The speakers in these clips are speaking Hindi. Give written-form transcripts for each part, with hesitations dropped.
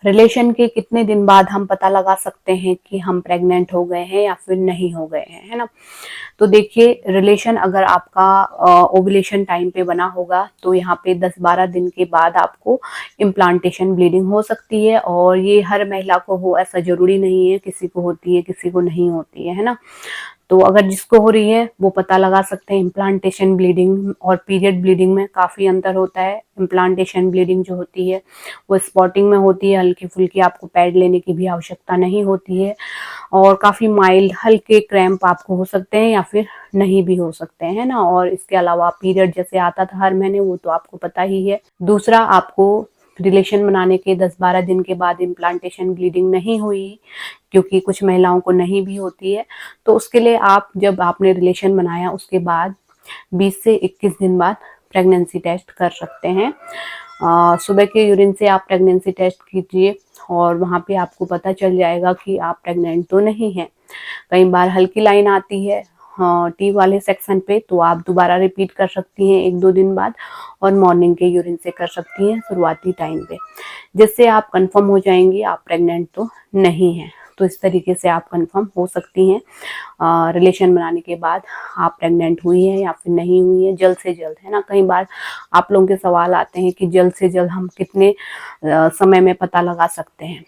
रिलेशन के कितने दिन बाद हम पता लगा सकते हैं कि हम प्रेग्नेंट हो गए हैं या फिर नहीं हो गए हैं, है ना। तो देखिए, रिलेशन अगर आपका ओव्यूलेशन टाइम पे बना होगा तो यहाँ पे 10-12 दिन के बाद आपको इम्प्लांटेशन ब्लीडिंग हो सकती है, और ये हर महिला को हो ऐसा जरूरी नहीं है, किसी को होती है किसी को नहीं होती है ना। तो अगर जिसको हो रही है वो पता लगा सकते हैं। इम्प्लांटेशन ब्लीडिंग और पीरियड ब्लीडिंग में काफ़ी अंतर होता है। इम्प्लांटेशन ब्लीडिंग जो होती है वो स्पॉटिंग में होती है, हल्की फुल्की, आपको पैड लेने की भी आवश्यकता नहीं होती है, और काफ़ी माइल्ड हल्के क्रैम्प आपको हो सकते हैं या फिर नहीं भी हो सकते हैं ना। और इसके अलावा पीरियड जैसे आता था हर महीने, वो तो आपको पता ही है। दूसरा, आपको रिलेशन बनाने के 10-12 दिन के बाद इम्प्लांटेशन ब्लीडिंग नहीं हुई, क्योंकि कुछ महिलाओं को नहीं भी होती है, तो उसके लिए आप जब आपने रिलेशन बनाया उसके बाद 20 से 21 दिन बाद प्रेगनेंसी टेस्ट कर सकते हैं। सुबह के यूरिन से आप प्रेगनेंसी टेस्ट कीजिए और वहाँ पे आपको पता चल जाएगा कि आप प्रेग्नेंट तो नहीं हैं। कई बार हल्की लाइन आती है टी वाले सेक्शन पे, तो आप दोबारा रिपीट कर सकती हैं 1-2 दिन बाद, और मॉर्निंग के यूरिन से कर सकती हैं शुरुआती टाइम पे, जिससे आप कंफर्म हो जाएंगी आप प्रेग्नेंट तो नहीं हैं। तो इस तरीके से आप कंफर्म हो सकती हैं रिलेशन बनाने के बाद आप प्रेग्नेंट हुई हैं या फिर नहीं हुई हैं, जल्द से जल्द, है ना। कई बार आप लोगों के सवाल आते हैं कि जल्द से जल्द हम कितने समय में पता लगा सकते हैं।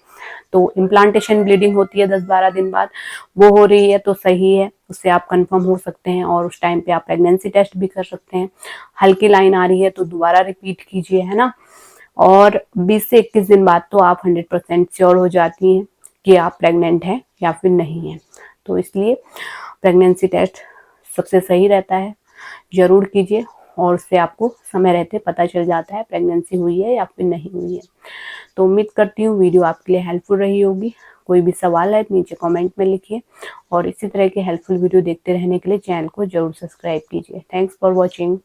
तो इम्प्लांटेशन ब्लीडिंग होती है 10-12 दिन बाद, वो हो रही है तो सही है, उससे आप कंफर्म हो सकते हैं, और उस टाइम पे आप प्रेगनेंसी टेस्ट भी कर सकते हैं। हल्की लाइन आ रही है तो दोबारा रिपीट कीजिए, है ना। और 20 से 21 दिन बाद तो आप 100% श्योर हो जाती हैं कि आप प्रेग्नेंट हैं या फिर नहीं हैं। तो इसलिए प्रेगनेंसी टेस्ट सबसे सही रहता है, ज़रूर कीजिए, और उससे आपको समय रहते पता चल जाता है प्रेगनेंसी हुई है या फिर नहीं हुई है। तो उम्मीद करती हूँ वीडियो आपके लिए हेल्पफुल रही होगी। कोई भी सवाल है नीचे कमेंट में लिखिए, और इसी तरह के हेल्पफुल वीडियो देखते रहने के लिए चैनल को जरूर सब्सक्राइब कीजिए। Thanks for watching.